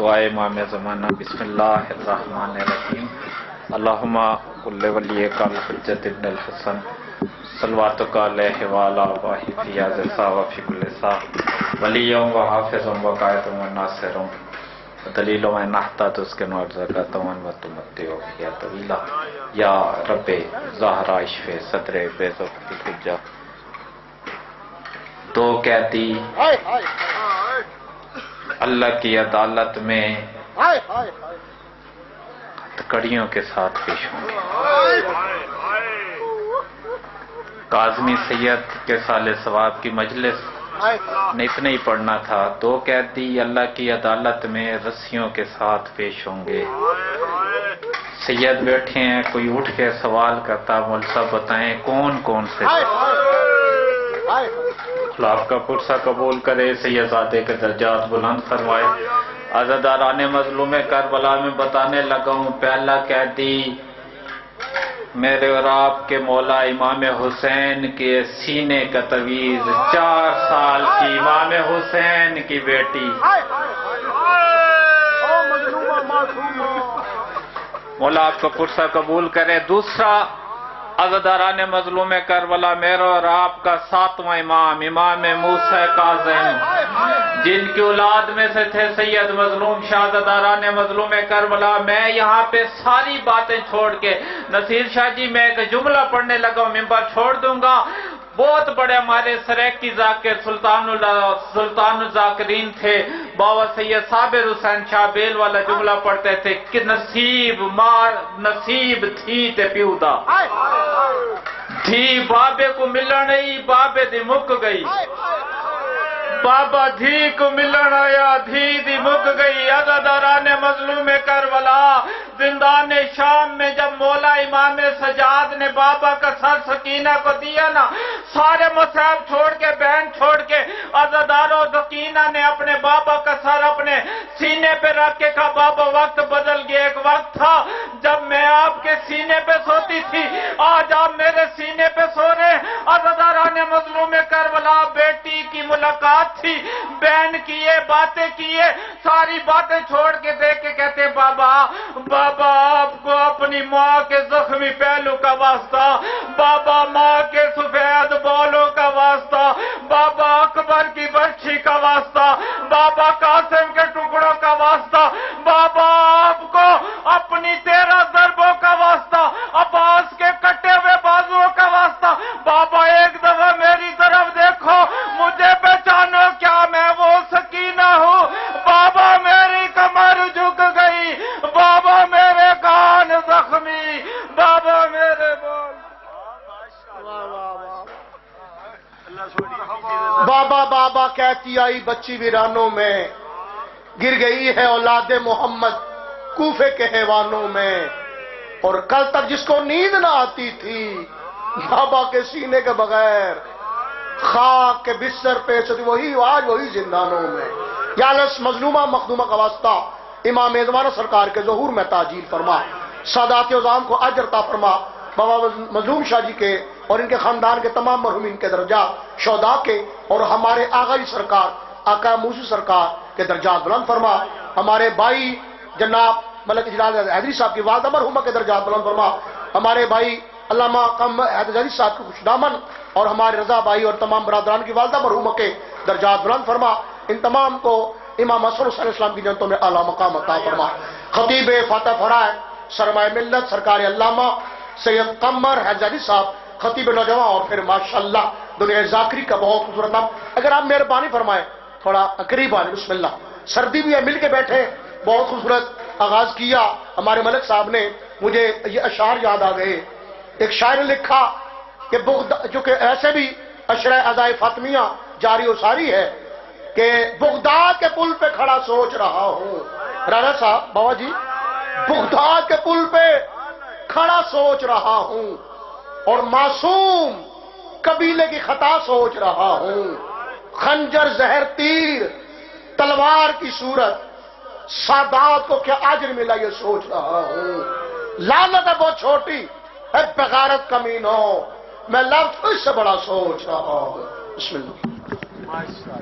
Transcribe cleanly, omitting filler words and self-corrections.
دعائے امام زمانہ بسم اللہ الرحمن الرحیم اللہم کل ولیک الحجت ابن الحسن صلواتک علیہ وعلا واہی فی عزسا وفی کل سا ولیوں و حافظوں و قائدوں و ناصروں دلیلوں میں نحتات اس کے نور زکاتوں و تمتیوں یا طویلہ یا رب ظاہرہ اشف صدر بیزق کی تجا دو قیدی اللہ کی عدالت میں ہتکڑیوں کے ساتھ پیش ہوں گے۔ کاظمی سید کے سال ثواب کی مجلس نے اتنا ہی پڑھنا تھا۔ دو قیدی اللہ کی عدالت میں رسیوں کے ساتھ پیش ہوں گے۔ سید بیٹھے ہیں، کوئی اٹھ کے سوال کرتا، مول صاحب بتائیں کون کون سے آپ کا پرسہ قبول کرے، سید زادے کے درجات بلند فرمائے۔ عزاداران مظلوم کربلا میں بتانے لگا ہوں، پہلا قیدی میرے اور آپ کے مولا امام حسین کے سینے کا تویز 4 سال کی امام حسین کی بیٹی مولا آپ کا پرسہ قبول کرے۔ دوسرا عزاداران مظلوم کربلا میرا اور آپ کا 7واں امام امام موسیٰ کاظم، جن کی اولاد میں سے تھے سید مظلوم شاہ عزاداران مظلوم کربلا۔ میں یہاں پہ ساری باتیں چھوڑ کے نصیر شاہ جی میں ایک جملہ پڑھنے لگا ہوں، ممبر چھوڑ دوں گا۔ بہت بڑے ہمارے سریکی ذاکر سلطان الذاکرین تھے، بابا سید صابر حسین شاہ بیل والا جملہ پڑھتے تھے کہ نصیب تھی تے پیو دا دھی بابے کو ملن آئی بابے دی مک گئی، بابا دھی کو ملن آیا دھی دی مک گئی۔ عزاداران مظلوم کربلا زندان شام میں جب مولا امام سجاد نے بابا کا سر سکینہ کو دیا نا، سارے مصحف چھوڑ کے بہن چھوڑ کے عزاداروں سکینہ نے اپنے بابا کا سر اپنے سینے پہ رکھ کے کہا بابا وقت بدل گیا، ایک وقت تھا جب میں آپ کے سینے پہ سوتی تھی، آج آپ میرے سینے پہ سو رہے۔ عزاداران مظلوم کربلا بیٹی کی ملاقات تھی، بہن کیے باتیں کیے، ساری باتیں چھوڑ کے دیکھ کے کہتے بابا آپ کو اپنی ماں کے زخمی پہلو کا واسطہ، بابا ماں کے سفید بالوں کا واسطہ، بابا اکبر کی برچھی کا واسطہ، بابا قاسم کے ٹکڑوں کا واسطہ، بابا آپ کو اپنی 13 ضربوں کا واسطہ، عباس کے کٹے ہوئے بازوؤں کا واسطہ، بابا ایک دفعہ میری طرف دیکھو، مجھے پہچانو کیا میں وہ سکینہ ہوں؟ بابا میری کمر جھک گئی، بابا میرے کان زخمی، بابا میرے بال۔ بابا بابا کہتی آئی بچی ویرانوں میں، گر گئی ہے اولاد محمد کوفے کے حیوانوں میں، اور کل تک جس کو نیند نہ آتی تھی بابا کے سینے کے بغیر خاک کے بستر پہ سوتی، وہی آج وہی زندانوں میں۔ یا لس مظلومہ مخدومہ کا واسطہ امام زمانہ سرکار کے ظہور میں تعجیل فرما، سادات عظام کو اجر عطا فرما، بابا مظلوم شاہ جی کے اور ان کے خاندان کے تمام مرحومین کے درجات شہداء کے اور ہمارے آغا جی سرکار آقا موسی سرکار کے درجات بلند فرما، ہمارے بھائی جناب ملک جلال حیدری صاحب کی والدہ مرحومہ کے درجات بلند فرما، ہمارے بھائی علامہ قم حیدری صاحب کے خوش دامن اور ہمارے رضا بھائی اور تمام برادران کی والدہ مرحومہ کے درجات بلند فرما، ان تمام کو امام حسن حسین اسلام کی جنتوں میں اعلیٰ مقام عطا فرما۔ خطیب فاتح فرائے سرمایہ ملت سرکار علامہ سید قمر حیدری صاحب خطیب نوجوان، اور پھر ماشاءاللہ دنیا ذاکری کا بہت خوبصورت نام، اگر آپ مہربانی فرمائیں تھوڑا قریب آنے، بسم اللہ، سردی بھی ہے مل کے بیٹھے، بہت خوبصورت آغاز کیا ہمارے ملک صاحب نے، مجھے یہ اشعار یاد آ گئے۔ ایک شاعر نے لکھا کہ جو کہ ایسے بھی اشرۂ ادائے فاطمیہ جاری و ساری ہے کہ بغداد کے پل پہ کھڑا سوچ رہا ہوں، رانا صاحب بابا جی، بغداد کے پل پہ کھڑا سوچ رہا ہوں اور معصوم قبیلے کی خطا سوچ رہا ہوں، خنجر زہر تیر تلوار کی صورت سادات کو کیا اجر ملا یہ سوچ رہا ہوں، لعنت ہے بہت چھوٹی ہے بغیرت کمینوں، میں لفظ اس سے بڑا سوچ رہا ہوں۔ بسم اللہ۔